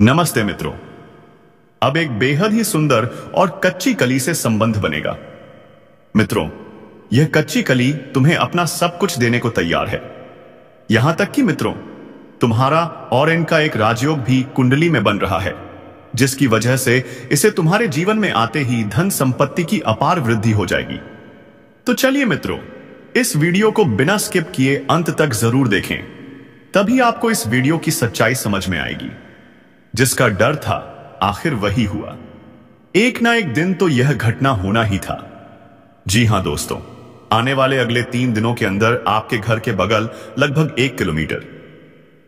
नमस्ते मित्रों। अब एक बेहद ही सुंदर और कच्ची कली से संबंध बनेगा। मित्रों, यह कच्ची कली तुम्हें अपना सब कुछ देने को तैयार है। यहां तक कि मित्रों, तुम्हारा और इनका एक राजयोग भी कुंडली में बन रहा है, जिसकी वजह से इसे तुम्हारे जीवन में आते ही धन संपत्ति की अपार वृद्धि हो जाएगी। तो चलिए मित्रों, इस वीडियो को बिना स्किप किए अंत तक जरूर देखें, तभी आपको इस वीडियो की सच्चाई समझ में आएगी। जिसका डर था, आखिर वही हुआ। एक ना एक दिन तो यह घटना होना ही था। जी हां दोस्तों, आने वाले अगले 3 दिनों के अंदर आपके घर के बगल लगभग 1 किलोमीटर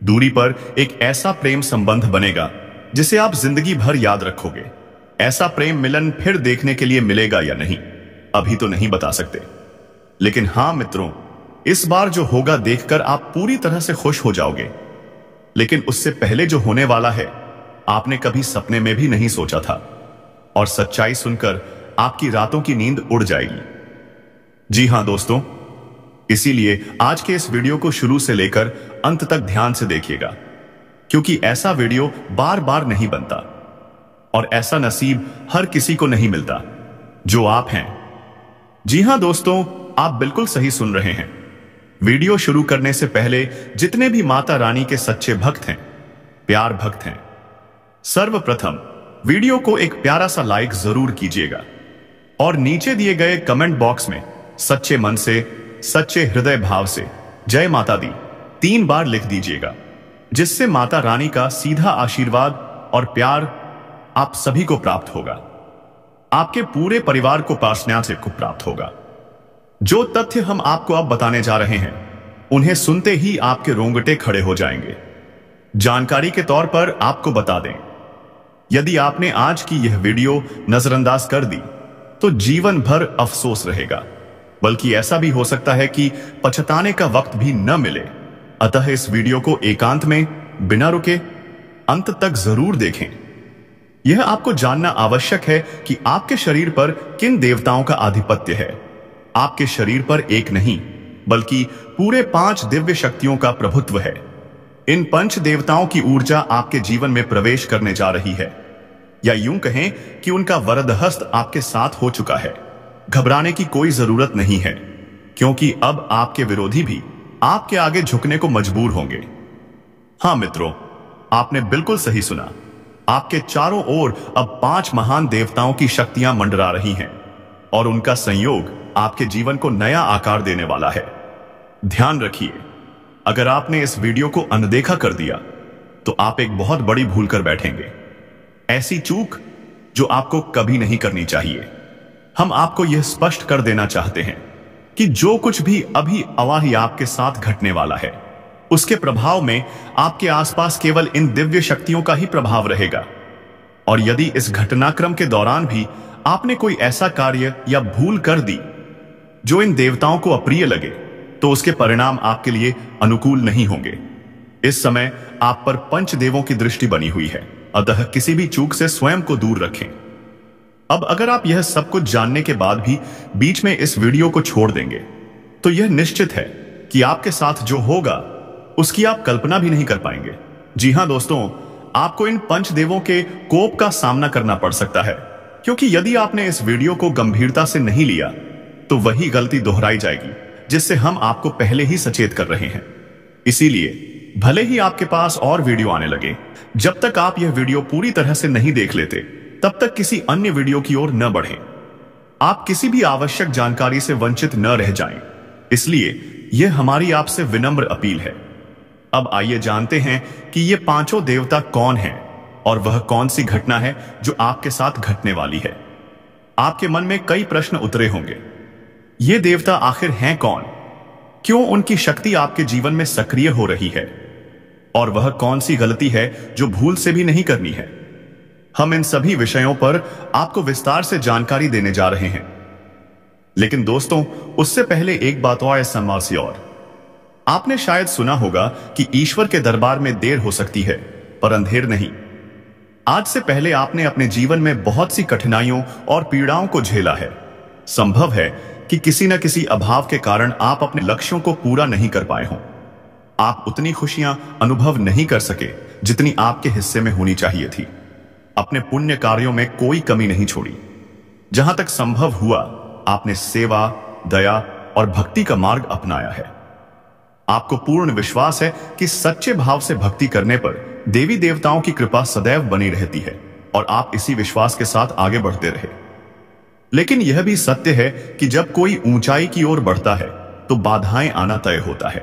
दूरी पर एक ऐसा प्रेम संबंध बनेगा जिसे आप जिंदगी भर याद रखोगे। ऐसा प्रेम मिलन फिर देखने के लिए मिलेगा या नहीं, अभी तो नहीं बता सकते, लेकिन हां मित्रों, इस बार जो होगा देखकर आप पूरी तरह से खुश हो जाओगे। लेकिन उससे पहले जो होने वाला है, आपने कभी सपने में भी नहीं सोचा था, और सच्चाई सुनकर आपकी रातों की नींद उड़ जाएगी। जी हां दोस्तों, इसीलिए आज के इस वीडियो को शुरू से लेकर अंत तक ध्यान से देखिएगा, क्योंकि ऐसा वीडियो बार बार नहीं बनता और ऐसा नसीब हर किसी को नहीं मिलता जो आप हैं। जी हां दोस्तों, आप बिल्कुल सही सुन रहे हैं। वीडियो शुरू करने से पहले जितने भी माता रानी के सच्चे भक्त हैं, प्यार भक्त हैं, सर्वप्रथम वीडियो को एक प्यारा सा लाइक जरूर कीजिएगा और नीचे दिए गए कमेंट बॉक्स में सच्चे मन से, सच्चे हृदय भाव से जय माता दी 3 बार लिख दीजिएगा, जिससे माता रानी का सीधा आशीर्वाद और प्यार आप सभी को प्राप्त होगा। आपके पूरे परिवार को पार्षण्याथ से को प्राप्त होगा। जो तथ्य हम आपको अब बताने जा रहे हैं, उन्हें सुनते ही आपके रोंगटे खड़े हो जाएंगे। जानकारी के तौर पर आपको बता दें, यदि आपने आज की यह वीडियो नजरअंदाज कर दी तो जीवन भर अफसोस रहेगा, बल्कि ऐसा भी हो सकता है कि पछताने का वक्त भी न मिले। अतः इस वीडियो को एकांत में बिना रुके अंत तक जरूर देखें। यह आपको जानना आवश्यक है कि आपके शरीर पर किन देवताओं का आधिपत्य है। आपके शरीर पर एक नहीं, बल्कि पूरे 5 दिव्य शक्तियों का प्रभुत्व है। इन 5 देवताओं की ऊर्जा आपके जीवन में प्रवेश करने जा रही है, या यूं कहें कि उनका वरद हस्त आपके साथ हो चुका है। घबराने की कोई जरूरत नहीं है, क्योंकि अब आपके विरोधी भी आपके आगे झुकने को मजबूर होंगे। हां मित्रों, आपने बिल्कुल सही सुना। आपके चारों ओर अब 5 महान देवताओं की शक्तियां मंडरा रही हैं, और उनका संयोग आपके जीवन को नया आकार देने वाला है। ध्यान रखिए, अगर आपने इस वीडियो को अनदेखा कर दिया तो आप एक बहुत बड़ी भूल कर बैठेंगे। ऐसी चूक जो आपको कभी नहीं करनी चाहिए। हम आपको यह स्पष्ट कर देना चाहते हैं कि जो कुछ भी अभी अवाही आपके साथ घटने वाला है, उसके प्रभाव में आपके आसपास केवल इन दिव्य शक्तियों का ही प्रभाव रहेगा। और यदि इस घटनाक्रम के दौरान भी आपने कोई ऐसा कार्य या भूल कर दी जो इन देवताओं को अप्रिय लगे, तो उसके परिणाम आपके लिए अनुकूल नहीं होंगे। इस समय आप पर पंचदेवों की दृष्टि बनी हुई है, अतः किसी भी चूक से स्वयं को दूर रखें। अब अगर आप यह सब कुछ जानने के बाद भी बीच में इस वीडियो को छोड़ देंगे, तो यह निश्चित है कि आपके साथ जो होगा उसकी आप कल्पना भी नहीं कर पाएंगे। जी हां दोस्तों, आपको इन पंचदेवों के कोप का सामना करना पड़ सकता है, क्योंकि यदि आपने इस वीडियो को गंभीरता से नहीं लिया तो वही गलती दोहराई जाएगी, जिससे हम आपको पहले ही सचेत कर रहे हैं। इसीलिए भले ही आपके पास और वीडियो आने लगे, जब तक आप यह वीडियो पूरी तरह से नहीं देख लेते, तब तक किसी अन्य वीडियो की ओर न बढ़ें। आप किसी भी आवश्यक जानकारी से वंचित न रह जाएं। इसलिए यह हमारी आपसे विनम्र अपील है। अब आइए जानते हैं कि ये 5 देवता कौन हैं और वह कौन सी घटना है जो आपके साथ घटने वाली है। आपके मन में कई प्रश्न उतरे होंगे। ये देवता आखिर हैं कौन? क्यों उनकी शक्ति आपके जीवन में सक्रिय हो रही है? और वह कौन सी गलती है जो भूल से भी नहीं करनी है? हम इन सभी विषयों पर आपको विस्तार से जानकारी देने जा रहे हैं। लेकिन दोस्तों, उससे पहले एक बात और आपने शायद सुना होगा कि ईश्वर के दरबार में देर हो सकती है, पर अंधेर नहीं। आज से पहले आपने अपने जीवन में बहुत सी कठिनाइयों और पीड़ाओं को झेला है। संभव है कि किसी न किसी अभाव के कारण आप अपने लक्ष्यों को पूरा नहीं कर पाए हों। आप उतनी खुशियां अनुभव नहीं कर सके जितनी आपके हिस्से में होनी चाहिए थी। अपने पुण्य कार्यों में कोई कमी नहीं छोड़ी। जहां तक संभव हुआ आपने सेवा, दया और भक्ति का मार्ग अपनाया है। आपको पूर्ण विश्वास है कि सच्चे भाव से भक्ति करने पर देवी देवताओं की कृपा सदैव बनी रहती है और आप इसी विश्वास के साथ आगे बढ़ते रहे। लेकिन यह भी सत्य है कि जब कोई ऊंचाई की ओर बढ़ता है तो बाधाएं आना तय होता है।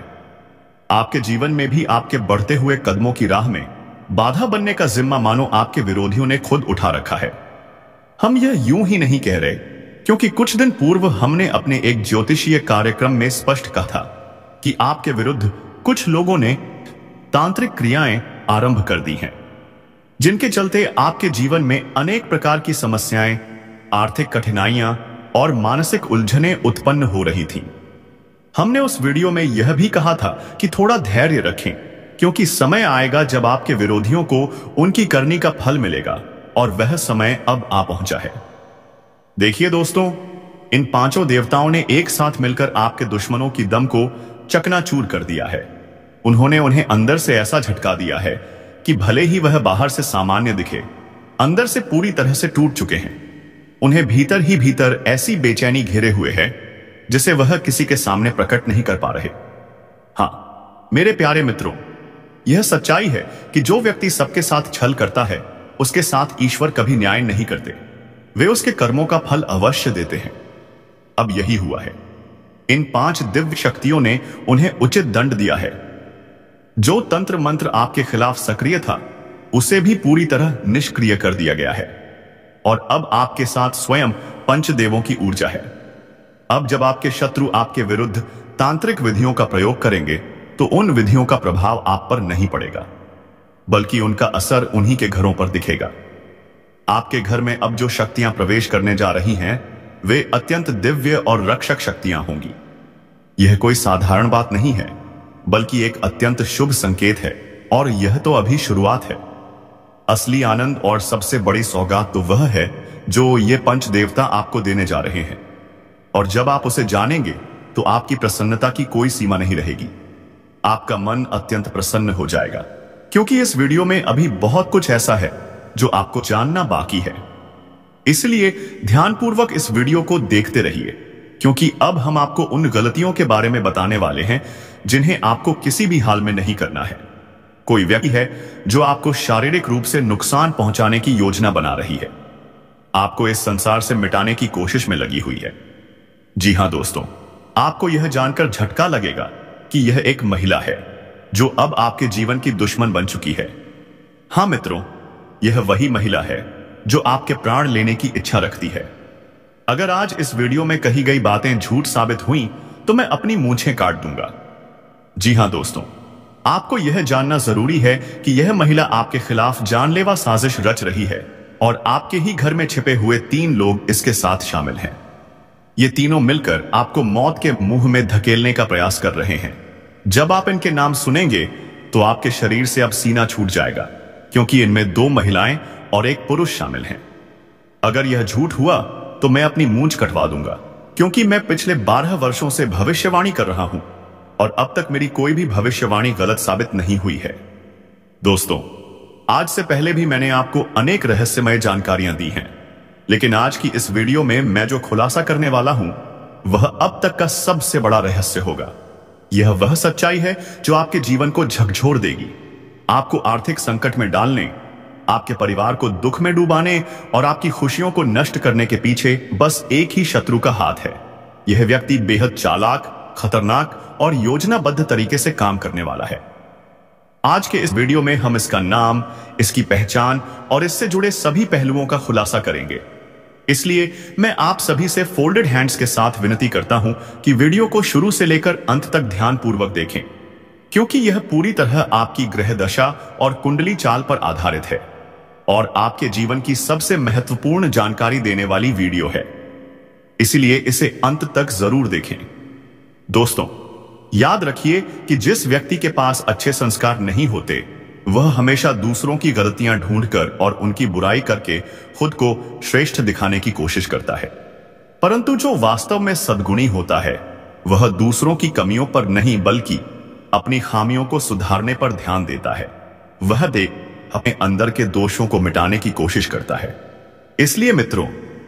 आपके जीवन में भी आपके बढ़ते हुए कदमों की राह में बाधा बनने का जिम्मा मानो आपके विरोधियों ने खुद उठा रखा है। हम यह यूं ही नहीं कह रहे, क्योंकि कुछ दिन पूर्व हमने अपने एक ज्योतिषीय कार्यक्रम में स्पष्ट कहा था कि आपके विरुद्ध कुछ लोगों ने तांत्रिक क्रियाएं आरंभ कर दी हैं, जिनके चलते आपके जीवन में अनेक प्रकार की समस्याएं, आर्थिक कठिनाइयां और मानसिक उलझनें उत्पन्न हो रही थीं। हमने उस वीडियो में यह भी कहा था कि थोड़ा धैर्य रखें, क्योंकि समय आएगा जब आपके विरोधियों को उनकी करनी का फल मिलेगा और वह समय अब आ पहुंचा है। देखिए दोस्तों, इन पांचों देवताओं ने एक साथ मिलकर आपके दुश्मनों की दम को चकनाचूर कर दिया है। उन्होंने उन्हें अंदर से ऐसा झटका दिया है कि भले ही वह बाहर से सामान्य दिखे, अंदर से पूरी तरह से टूट चुके हैं। उन्हें भीतर ही भीतर ऐसी बेचैनी घेरे हुए है जिसे वह किसी के सामने प्रकट नहीं कर पा रहे। हाँ मेरे प्यारे मित्रों, यह सच्चाई है कि जो व्यक्ति सबके साथ छल करता है उसके साथ ईश्वर कभी न्याय नहीं करते। वे उसके कर्मों का फल अवश्य देते हैं। अब यही हुआ है। इन 5 दिव्य शक्तियों ने उन्हें उचित दंड दिया है। जो तंत्र मंत्र आपके खिलाफ सक्रिय था उसे भी पूरी तरह निष्क्रिय कर दिया गया है और अब आपके साथ स्वयं पंचदेवों की ऊर्जा है। अब जब आपके शत्रु आपके विरुद्ध तांत्रिक विधियों का प्रयोग करेंगे तो उन विधियों का प्रभाव आप पर नहीं पड़ेगा, बल्कि उनका असर उन्हीं के घरों पर दिखेगा। आपके घर में अब जो शक्तियां प्रवेश करने जा रही हैं वे अत्यंत दिव्य और रक्षक शक्तियां होंगी। यह कोई साधारण बात नहीं है, बल्कि एक अत्यंत शुभ संकेत है और यह तो अभी शुरुआत है। असली आनंद और सबसे बड़ी सौगात तो वह है जो ये पंच देवता आपको देने जा रहे हैं, और जब आप उसे जानेंगे तो आपकी प्रसन्नता की कोई सीमा नहीं रहेगी। आपका मन अत्यंत प्रसन्न हो जाएगा, क्योंकि इस वीडियो में अभी बहुत कुछ ऐसा है जो आपको जानना बाकी है। इसलिए ध्यानपूर्वक इस वीडियो को देखते रहिए, क्योंकि अब हम आपको उन गलतियों के बारे में बताने वाले हैं जिन्हें आपको किसी भी हाल में नहीं करना है। कोई व्यक्ति है जो आपको शारीरिक रूप से नुकसान पहुंचाने की योजना बना रही है, आपको इस संसार से मिटाने की कोशिश में लगी हुई है। जी हां दोस्तों, आपको यह जानकर झटका लगेगा कि यह एक महिला है जो अब आपके जीवन की दुश्मन बन चुकी है। हां मित्रों, यह वही महिला है जो आपके प्राण लेने की इच्छा रखती है। अगर आज इस वीडियो में कही गई बातें झूठ साबित हुई तो मैं अपनी मूंछें काट दूंगा। जी हां दोस्तों, आपको यह जानना जरूरी है कि यह महिला आपके खिलाफ जानलेवा साजिश रच रही है और आपके ही घर में छिपे हुए 3 लोग इसके साथ शामिल हैं। ये तीनों मिलकर आपको मौत के मुंह में धकेलने का प्रयास कर रहे हैं। जब आप इनके नाम सुनेंगे तो आपके शरीर से अब सीना छूट जाएगा, क्योंकि इनमें 2 महिलाएं और 1 पुरुष शामिल हैं। अगर यह झूठ हुआ तो मैं अपनी मूंछ कटवा दूंगा, क्योंकि मैं पिछले 12 वर्षों से भविष्यवाणी कर रहा हूं और अब तक मेरी कोई भी भविष्यवाणी गलत साबित नहीं हुई है। दोस्तों, आज से पहले भी मैंने आपको अनेक रहस्यमय जानकारियां दी हैं, लेकिन आज की इस वीडियो में मैं जो खुलासा करने वाला हूं वह अब तक का सबसे बड़ा रहस्य होगा। यह वह सच्चाई है जो आपके जीवन को झकझोर देगी, आपको आर्थिक संकट में डालने, आपके परिवार को दुख में डुबाने और आपकी खुशियों को नष्ट करने के पीछे बस एक ही शत्रु का हाथ है। यह व्यक्ति बेहद चालाक, खतरनाक और योजनाबद्ध तरीके से काम करने वाला है। आज के इस वीडियो में हम इसका नाम, इसकी पहचान और इससे जुड़े सभी पहलुओं का खुलासा करेंगे। इसलिए मैं आप सभी से फोल्डेड हैंड्स के साथ विनती करता हूं कि वीडियो को शुरू से लेकर अंत तक ध्यानपूर्वक देखें, क्योंकि यह पूरी तरह आपकी ग्रह दशा और कुंडली चाल पर आधारित है और आपके जीवन की सबसे महत्वपूर्ण जानकारी देने वाली वीडियो है। इसलिए इसे अंत तक जरूर देखें। दोस्तों, याद रखिए कि जिस व्यक्ति के पास अच्छे संस्कार नहीं होते वह हमेशा दूसरों की गलतियां ढूंढकर और उनकी बुराई करके खुद को श्रेष्ठ दिखाने की कोशिश करता है, परंतु जो वास्तव में सद्गुणी होता है वह दूसरों की कमियों पर नहीं बल्कि अपनी खामियों को सुधारने पर ध्यान देता है। वह देख अपने अंदर के दोषों को मिटाने की कोशिश करता है। इसलिए मित्रों,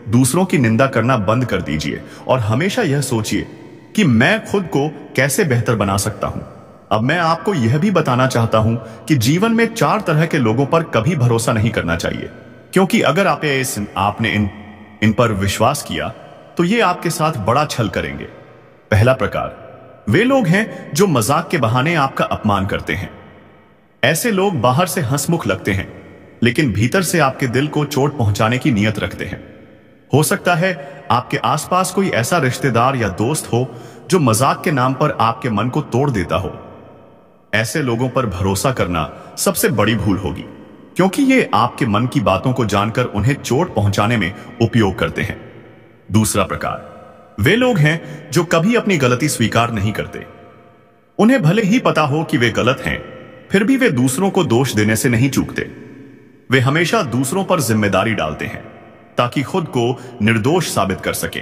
दूसरों की निंदा करना बंद कर दीजिए और हमेशा यह सोचिए कि मैं खुद को कैसे बेहतर बना सकता हूं। अब मैं आपको यह भी बताना चाहता हूं कि जीवन में 4 तरह के लोगों पर कभी भरोसा नहीं करना चाहिए, क्योंकि अगर आपने इन पर विश्वास किया तो ये आपके साथ बड़ा छल करेंगे। पहला प्रकार, वे लोग हैं जो मजाक के बहाने आपका अपमान करते हैं। ऐसे लोग बाहर से हंसमुख लगते हैं, लेकिन भीतर से आपके दिल को चोट पहुंचाने की नीयत रखते हैं। हो सकता है आपके आसपास कोई ऐसा रिश्तेदार या दोस्त हो जो मजाक के नाम पर आपके मन को तोड़ देता हो। ऐसे लोगों पर भरोसा करना सबसे बड़ी भूल होगी, क्योंकि ये आपके मन की बातों को जानकर उन्हें चोट पहुंचाने में उपयोग करते हैं। दूसरा प्रकार, वे लोग हैं जो कभी अपनी गलती स्वीकार नहीं करते। उन्हें भले ही पता हो कि वे गलत हैं, फिर भी वे दूसरों को दोष देने से नहीं चूकते। वे हमेशा दूसरों पर जिम्मेदारी डालते हैं ताकि खुद को निर्दोष साबित कर सके।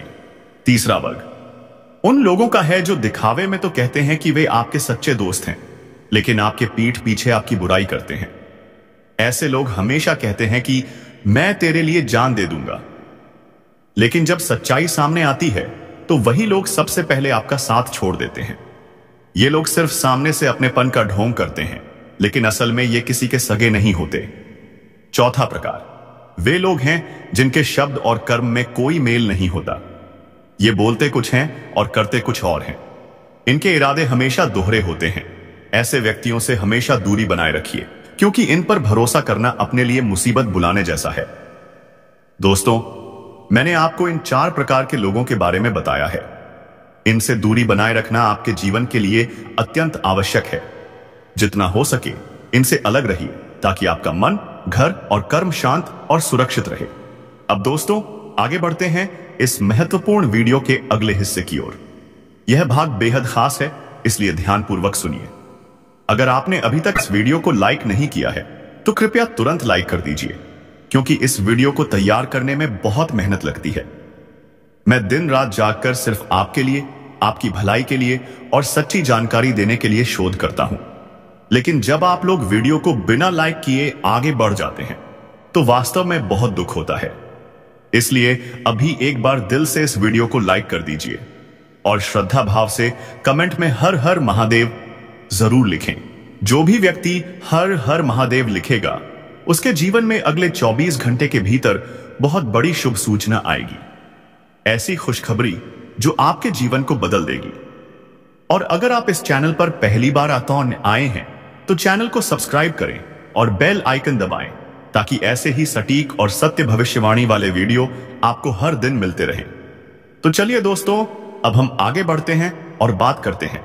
तीसरा वर्ग उन लोगों का है जो दिखावे में तो कहते हैं कि वे आपके सच्चे दोस्त हैं, लेकिन आपके पीठ पीछे आपकी बुराई करते हैं। ऐसे लोग हमेशा कहते हैं कि मैं तेरे लिए जान दे दूंगा, लेकिन जब सच्चाई सामने आती है तो वही लोग सबसे पहले आपका साथ छोड़ देते हैं। ये लोग सिर्फ सामने से अपनेपन का ढोंग करते हैं, लेकिन असल में ये किसी के सगे नहीं होते। चौथा प्रकार, वे लोग हैं जिनके शब्द और कर्म में कोई मेल नहीं होता। ये बोलते कुछ हैं और करते कुछ और हैं। इनके इरादे हमेशा दोहरे होते हैं। ऐसे व्यक्तियों से हमेशा दूरी बनाए रखिए, क्योंकि इन पर भरोसा करना अपने लिए मुसीबत बुलाने जैसा है। दोस्तों, मैंने आपको इन 4 प्रकार के लोगों के बारे में बताया है। इनसे दूरी बनाए रखना आपके जीवन के लिए अत्यंत आवश्यक है। जितना हो सके इनसे अलग रहिए, ताकि आपका मन, घर और कर्म शांत और सुरक्षित रहे। अब दोस्तों, आगे बढ़ते हैं इस महत्वपूर्ण वीडियो के अगले हिस्से की ओर। यह भाग बेहद खास है, इसलिए ध्यानपूर्वक सुनिए। अगर आपने अभी तक इस वीडियो को लाइक नहीं किया है तो कृपया तुरंत लाइक कर दीजिए, क्योंकि इस वीडियो को तैयार करने में बहुत मेहनत लगती है। मैं दिन रात जागकर सिर्फ आपके लिए, आपकी भलाई के लिए और सच्ची जानकारी देने के लिए शोध करता हूं। लेकिन जब आप लोग वीडियो को बिना लाइक किए आगे बढ़ जाते हैं तो वास्तव में बहुत दुख होता है। इसलिए अभी एक बार दिल से इस वीडियो को लाइक कर दीजिए और श्रद्धा भाव से कमेंट में हर हर महादेव जरूर लिखें। जो भी व्यक्ति हर हर महादेव लिखेगा, उसके जीवन में अगले 24 घंटे के भीतर बहुत बड़ी शुभ सूचना आएगी। ऐसी खुशखबरी जो आपके जीवन को बदल देगी। और अगर आप इस चैनल पर पहली बार आए हैं तो चैनल को सब्सक्राइब करें और बेल आइकन दबाएं, ताकि ऐसे ही सटीक और सत्य भविष्यवाणी वाले वीडियो आपको हर दिन मिलते रहें। तो चलिए दोस्तों, अब हम आगे बढ़ते हैं और बात करते हैं।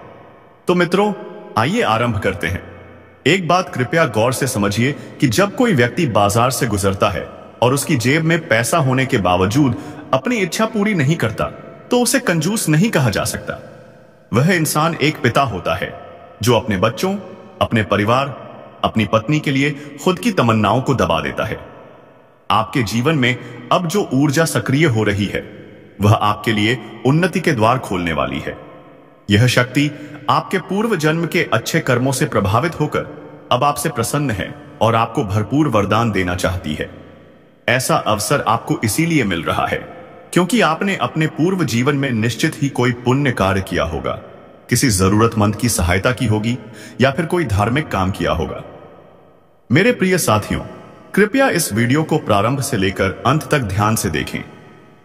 तो मित्रों, आइए आरंभ करते हैं। एक बात कृपया गौर से समझिए कि जब कोई व्यक्ति बाजार से गुजरता है और उसकी जेब में पैसा होने के बावजूद अपनी इच्छा पूरी नहीं करता, तो उसे कंजूस नहीं कहा जा सकता। वह इंसान एक पिता होता है जो अपने बच्चों, अपने परिवार, अपनी पत्नी के लिए खुद की तमन्नाओं को दबा देता है। आपके जीवन में अब जो ऊर्जा सक्रिय हो रही है, वह आपके लिए उन्नति के द्वार खोलने वाली है। यह शक्ति आपके पूर्व जन्म के अच्छे कर्मों से प्रभावित होकर अब आपसे प्रसन्न है और आपको भरपूर वरदान देना चाहती है। ऐसा अवसर आपको इसीलिए मिल रहा है क्योंकि आपने अपने पूर्व जीवन में निश्चित ही कोई पुण्य कार्य किया होगा, किसी जरूरतमंद की सहायता की होगी या फिर कोई धार्मिक काम किया होगा। मेरे प्रिय साथियों, कृपया इस वीडियो को प्रारंभ से लेकर अंत तक ध्यान से देखें,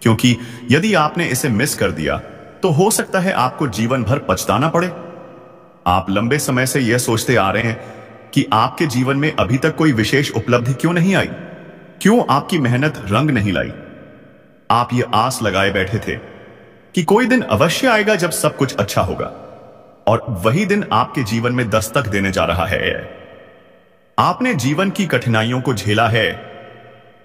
क्योंकि यदि आपने इसे मिस कर दिया तो हो सकता है आपको जीवन भर पछताना पड़े। आप लंबे समय से यह सोचते आ रहे हैं कि आपके जीवन में अभी तक कोई विशेष उपलब्धि क्यों नहीं आई, क्यों आपकी मेहनत रंग नहीं लाई। आप ये आस लगाए बैठे थे कि कोई दिन अवश्य आएगा जब सब कुछ अच्छा होगा, और वही दिन आपके जीवन में दस्तक देने जा रहा है। आपने जीवन की कठिनाइयों को झेला है,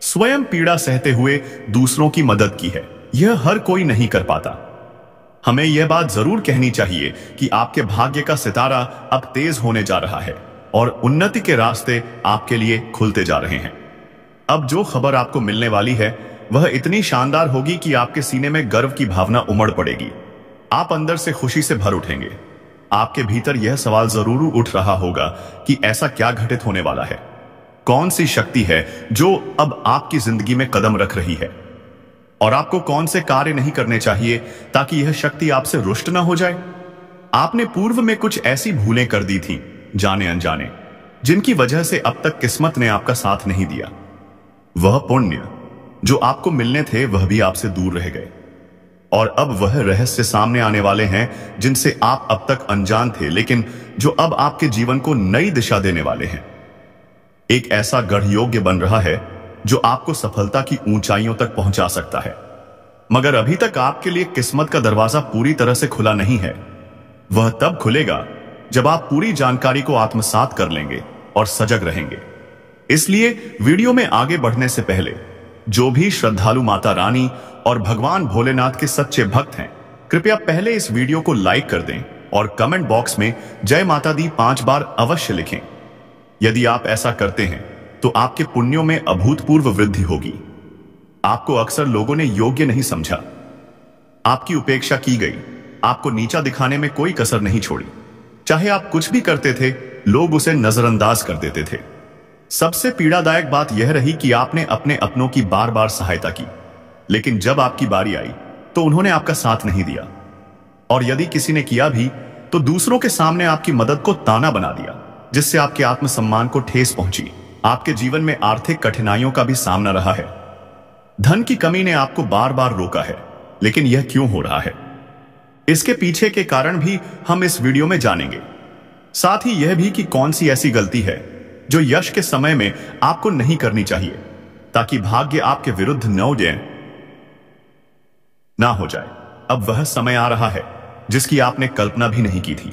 स्वयं पीड़ा सहते हुए दूसरों की मदद की है। यह हर कोई नहीं कर पाता। हमें यह बात जरूर कहनी चाहिए कि आपके भाग्य का सितारा अब तेज होने जा रहा है और उन्नति के रास्ते आपके लिए खुलते जा रहे हैं। अब जो खबर आपको मिलने वाली है वह इतनी शानदार होगी कि आपके सीने में गर्व की भावना उमड़ पड़ेगी। आप अंदर से खुशी से भर उठेंगे। आपके भीतर यह सवाल जरूर उठ रहा होगा कि ऐसा क्या घटित होने वाला है, कौन सी शक्ति है जो अब आपकी जिंदगी में कदम रख रही है, और आपको कौन से कार्य नहीं करने चाहिए ताकि यह शक्ति आपसे रुष्ट ना हो जाए। आपने पूर्व में कुछ ऐसी भूलें कर दी थी जाने अनजाने, जिनकी वजह से अब तक किस्मत ने आपका साथ नहीं दिया। वह पुण्य जो आपको मिलने थे वह भी आपसे दूर रह गए, और अब वह रहस्य सामने आने वाले हैं जिनसे आप अब तक अनजान थे, लेकिन जो अब आपके जीवन को नई दिशा देने वाले हैं। एक ऐसा गढ़ योग्य बन रहा है जो आपको सफलता की ऊंचाइयों तक पहुंचा सकता है, मगर अभी तक आपके लिए किस्मत का दरवाजा पूरी तरह से खुला नहीं है। वह तब खुलेगा जब आप पूरी जानकारी को आत्मसात कर लेंगे और सजग रहेंगे। इसलिए वीडियो में आगे बढ़ने से पहले जो भी श्रद्धालु माता रानी और भगवान भोलेनाथ के सच्चे भक्त हैं, कृपया पहले इस वीडियो को लाइक कर दें और कमेंट बॉक्स में जय माता दी 5 बार अवश्य लिखें। यदि आप ऐसा करते हैं तो आपके पुण्यों में अभूतपूर्व वृद्धि होगी। आपको अक्सर लोगों ने योग्य नहीं समझा, आपकी उपेक्षा की गई, आपको नीचा दिखाने में कोई कसर नहीं छोड़ी। चाहे आप कुछ भी करते थे, लोग उसे नजरअंदाज कर देते थे। सबसे पीड़ादायक बात यह रही कि आपने अपने अपनों की बार बार सहायता की, लेकिन जब आपकी बारी आई तो उन्होंने आपका साथ नहीं दिया, और यदि किसी ने किया भी तो दूसरों के सामने आपकी मदद को ताना बना दिया, जिससे आपके आत्मसम्मान को ठेस पहुंची। आपके जीवन में आर्थिक कठिनाइयों का भी सामना रहा है। धन की कमी ने आपको बार बार रोका है, लेकिन यह क्यों हो रहा है, इसके पीछे के कारण भी हम इस वीडियो में जानेंगे। साथ ही यह भी कि कौन सी ऐसी गलती है जो यश के समय में आपको नहीं करनी चाहिए, ताकि भाग्य आपके विरुद्ध ना हो जाए। अब वह समय आ रहा है जिसकी आपने कल्पना भी नहीं की थी।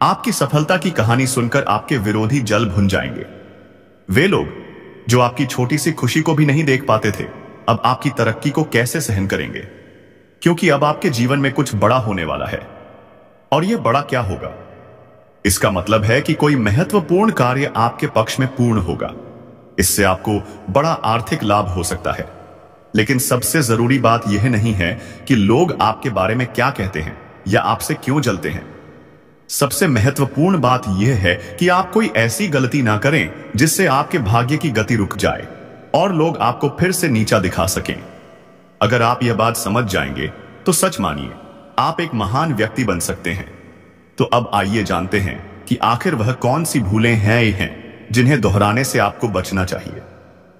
आपकी सफलता की कहानी सुनकर आपके विरोधी जल भुन जाएंगे। वे लोग जो आपकी छोटी सी खुशी को भी नहीं देख पाते थे, अब आपकी तरक्की को कैसे सहन करेंगे, क्योंकि अब आपके जीवन में कुछ बड़ा होने वाला है। और यह बड़ा क्या होगा? इसका मतलब है कि कोई महत्वपूर्ण कार्य आपके पक्ष में पूर्ण होगा। इससे आपको बड़ा आर्थिक लाभ हो सकता है। लेकिन सबसे जरूरी बात यह नहीं है कि लोग आपके बारे में क्या कहते हैं या आपसे क्यों जलते हैं। सबसे महत्वपूर्ण बात यह है कि आप कोई ऐसी गलती ना करें जिससे आपके भाग्य की गति रुक जाए और लोग आपको फिर से नीचा दिखा सकें। अगर आप यह बात समझ जाएंगे तो सच मानिए, आप एक महान व्यक्ति बन सकते हैं। तो अब आइए जानते हैं कि आखिर वह कौन सी भूलें हैं जिन्हें दोहराने से आपको बचना चाहिए।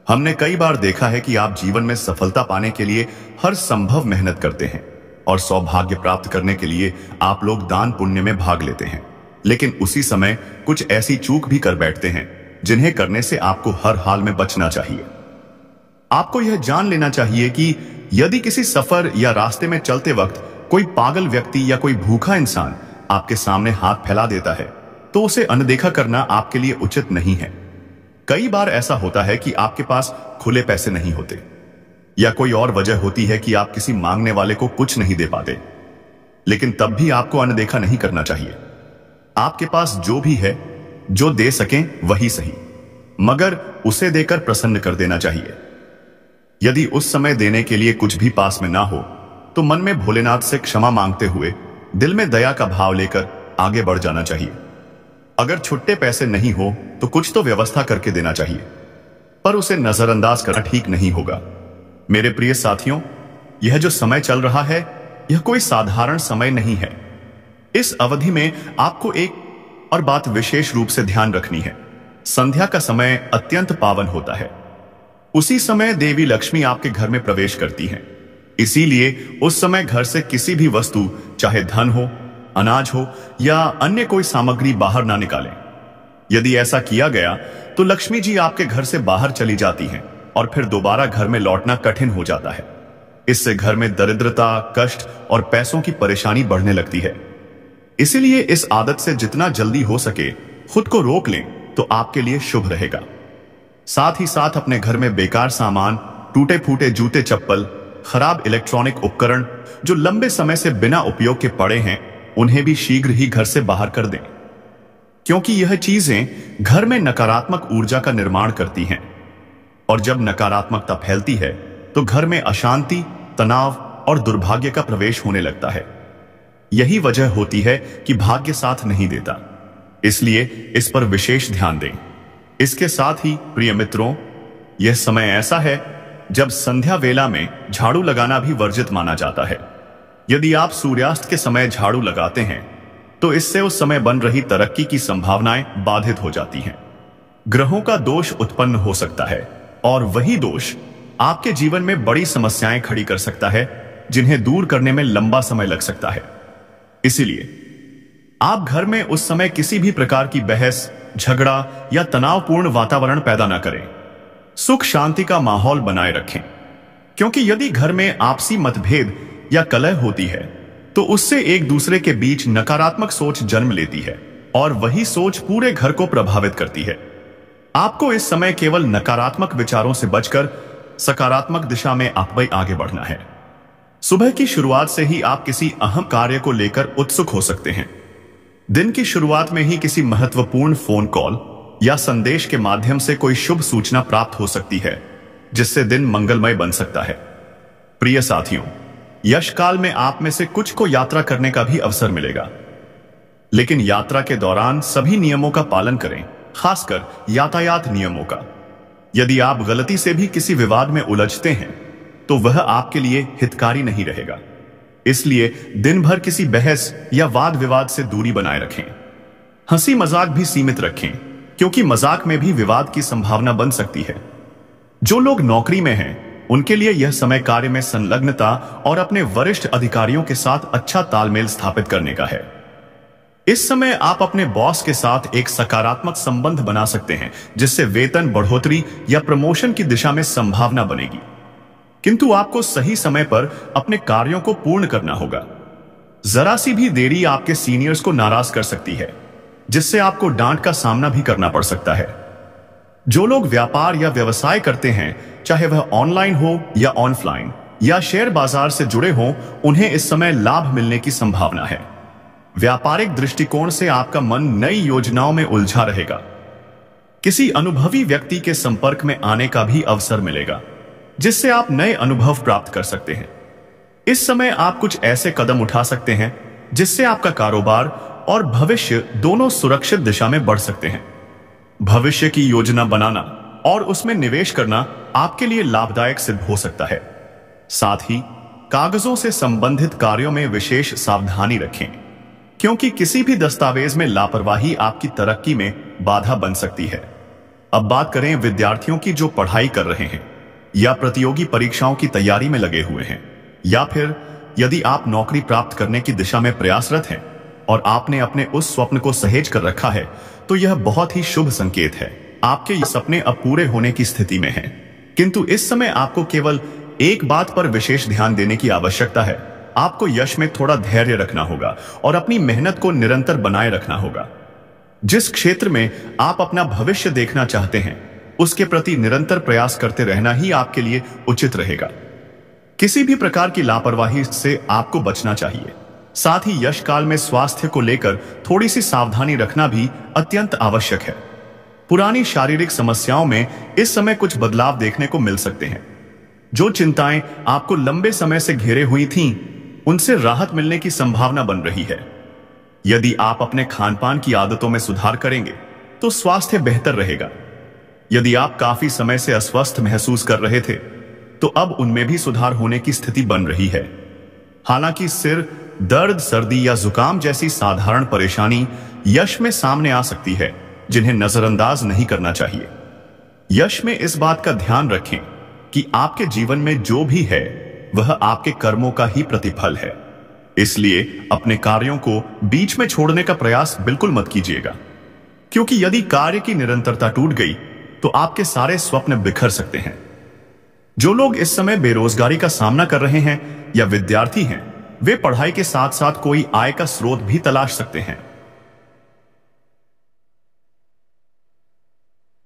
हमने कई बार देखा है कि आप जीवन में सफलता पाने के लिए हर संभव मेहनत करते हैं और सौभाग्य प्राप्त करने के लिए आप लोग दान पुण्य में भाग लेते हैं, लेकिन उसी समय कुछ ऐसी चूक भी कर बैठते हैं जिन्हें करने से आपको हर हाल में बचना चाहिए। आपको यह जान लेना चाहिए कि यदि किसी सफर या रास्ते में चलते वक्त कोई पागल व्यक्ति या कोई भूखा इंसान आपके सामने हाथ फैला देता है तो उसे अनदेखा करना आपके लिए उचित नहीं है। कई बार ऐसा होता है कि आपके पास खुले पैसे नहीं होते, या कोई और वजह होती है कि आप किसी मांगने वाले को कुछ नहीं दे पाते, लेकिन तब भी आपको अनदेखा नहीं करना चाहिए। आपके पास जो भी है, जो दे सकें वही सही, मगर उसे देकर प्रसन्न कर देना चाहिए। यदि उस समय देने के लिए कुछ भी पास में ना हो तो मन में भोलेनाथ से क्षमा मांगते हुए दिल में दया का भाव लेकर आगे बढ़ जाना चाहिए। अगर छुट्टे पैसे नहीं हो तो कुछ तो व्यवस्था करके देना चाहिए, पर उसे नजरअंदाज करना ठीक नहीं होगा। मेरे प्रिय साथियों, यह जो समय चल रहा है यह कोई साधारण समय नहीं है। इस अवधि में आपको एक और बात विशेष रूप से ध्यान रखनी है। संध्या का समय अत्यंत पावन होता है। उसी समय देवी लक्ष्मी आपके घर में प्रवेश करती हैं। इसीलिए उस समय घर से किसी भी वस्तु, चाहे धन हो, अनाज हो या अन्य कोई सामग्री बाहर ना निकालें। यदि ऐसा किया गया तो लक्ष्मी जी आपके घर से बाहर चली जाती हैं और फिर दोबारा घर में लौटना कठिन हो जाता है। इससे घर में दरिद्रता, कष्ट और पैसों की परेशानी बढ़ने लगती है। इसीलिए इस आदत से जितना जल्दी हो सके खुद को रोक लें तो आपके लिए शुभ रहेगा। साथ ही साथ अपने घर में बेकार सामान, टूटे फूटे जूते चप्पल, खराब इलेक्ट्रॉनिक उपकरण जो लंबे समय से बिना उपयोग के पड़े हैं, उन्हें भी शीघ्र ही घर से बाहर कर दें, क्योंकि यह चीजें घर में नकारात्मक ऊर्जा का निर्माण करती हैं, और जब नकारात्मकता फैलती है तो घर में अशांति, तनाव और दुर्भाग्य का प्रवेश होने लगता है। यही वजह होती है कि भाग्य साथ नहीं देता, इसलिए इस पर विशेष ध्यान दें। इसके साथ ही प्रिय मित्रों, यह समय ऐसा है जब संध्या वेला में झाड़ू लगाना भी वर्जित माना जाता है। यदि आप सूर्यास्त के समय झाड़ू लगाते हैं तो इससे उस समय बन रही तरक्की की संभावनाएं बाधित हो जाती हैं। ग्रहों का दोष उत्पन्न हो सकता है और वही दोष आपके जीवन में बड़ी समस्याएं खड़ी कर सकता है, जिन्हें दूर करने में लंबा समय लग सकता है। इसीलिए आप घर में उस समय किसी भी प्रकार की बहस, झगड़ा या तनावपूर्ण वातावरण पैदा न करें। सुख शांति का माहौल बनाए रखें, क्योंकि यदि घर में आपसी मतभेद या कलह होती है तो उससे एक दूसरे के बीच नकारात्मक सोच जन्म लेती है और वही सोच पूरे घर को प्रभावित करती है। आपको इस समय केवल नकारात्मक विचारों से बचकर सकारात्मक दिशा में आगे बढ़ना है। सुबह की शुरुआत से ही आप किसी अहम कार्य को लेकर उत्सुक हो सकते हैं। दिन की शुरुआत में ही किसी महत्वपूर्ण फोन कॉल या संदेश के माध्यम से कोई शुभ सूचना प्राप्त हो सकती है, जिससे दिन मंगलमय बन सकता है। प्रिय साथियों, यश काल में आप में से कुछ को यात्रा करने का भी अवसर मिलेगा, लेकिन यात्रा के दौरान सभी नियमों का पालन करें, खासकर यातायात नियमों का। यदि आप गलती से भी किसी विवाद में उलझते हैं तो वह आपके लिए हितकारी नहीं रहेगा। इसलिए दिन भर किसी बहस या वाद विवाद से दूरी बनाए रखें। हंसी मजाक भी सीमित रखें, क्योंकि मजाक में भी विवाद की संभावना बन सकती है। जो लोग नौकरी में हैं उनके लिए यह समय कार्य में संलग्नता और अपने वरिष्ठ अधिकारियों के साथ अच्छा तालमेल स्थापित करने का है। इस समय आप अपने बॉस के साथ एक सकारात्मक संबंध बना सकते हैं, जिससे वेतन बढ़ोतरी या प्रमोशन की दिशा में संभावना बनेगी। किंतु आपको सही समय पर अपने कार्यों को पूर्ण करना होगा। जरा सी भी देरी आपके सीनियर्स को नाराज कर सकती है, जिससे आपको डांट का सामना भी करना पड़ सकता है। जो लोग व्यापार या व्यवसाय करते हैं, चाहे वह ऑनलाइन हो या ऑफलाइन या शेयर बाजार से जुड़े हों, उन्हें इस समय लाभ मिलने की संभावना है। व्यापारिक दृष्टिकोण से आपका मन नई योजनाओं में उलझा रहेगा। किसी अनुभवी व्यक्ति के संपर्क में आने का भी अवसर मिलेगा, जिससे आप नए अनुभव प्राप्त कर सकते हैं। इस समय आप कुछ ऐसे कदम उठा सकते हैं जिससे आपका कारोबार और भविष्य दोनों सुरक्षित दिशा में बढ़ सकते हैं। भविष्य की योजना बनाना और उसमें निवेश करना आपके लिए लाभदायक सिद्ध हो सकता है। साथ ही कागजों से संबंधित कार्यों में विशेष सावधानी रखें, क्योंकि किसी भी दस्तावेज में लापरवाही आपकी तरक्की में बाधा बन सकती है। अब बात करें विद्यार्थियों की जो पढ़ाई कर रहे हैं या प्रतियोगी परीक्षाओं की तैयारी में लगे हुए हैं, या फिर यदि आप नौकरी प्राप्त करने की दिशा में प्रयासरत हैं और आपने अपने उस स्वप्न को सहेज कर रखा है, तो यह बहुत ही शुभ संकेत है। आपके ये सपने अब पूरे होने की स्थिति में हैं। किंतु इस समय आपको केवल एक बात पर विशेष ध्यान देने की आवश्यकता है। आपको यश में थोड़ा धैर्य रखना होगा और अपनी मेहनत को निरंतर बनाए रखना होगा। जिस क्षेत्र में आप अपना भविष्य देखना चाहते हैं, उसके प्रति निरंतर प्रयास करते रहना ही आपके लिए उचित रहेगा। किसी भी प्रकार की लापरवाही से आपको बचना चाहिए। साथ ही यश काल में स्वास्थ्य को लेकर थोड़ी सी सावधानी रखना भी अत्यंत आवश्यक है। पुरानी शारीरिक समस्याओं में इस समय कुछ बदलाव देखने को मिल सकते हैं। जो चिंताएं आपको लंबे समय से घेरे हुई थीं, उनसे राहत मिलने की संभावना बन रही है। यदि आप अपने खान पान की आदतों में सुधार करेंगे तो स्वास्थ्य बेहतर रहेगा। यदि आप काफी समय से अस्वस्थ महसूस कर रहे थे, तो अब उनमें भी सुधार होने की स्थिति बन रही है। हालांकि सिर दर्द, सर्दी या जुकाम जैसी साधारण परेशानी यश में सामने आ सकती है, जिन्हें नजरअंदाज नहीं करना चाहिए। यश में इस बात का ध्यान रखें कि आपके जीवन में जो भी है वह आपके कर्मों का ही प्रतिफल है। इसलिए अपने कार्यों को बीच में छोड़ने का प्रयास बिल्कुल मत कीजिएगा, क्योंकि यदि कार्य की निरंतरता टूट गई तो आपके सारे स्वप्न बिखर सकते हैं। जो लोग इस समय बेरोजगारी का सामना कर रहे हैं या विद्यार्थी हैं, वे पढ़ाई के साथ साथ कोई आय का स्रोत भी तलाश सकते हैं।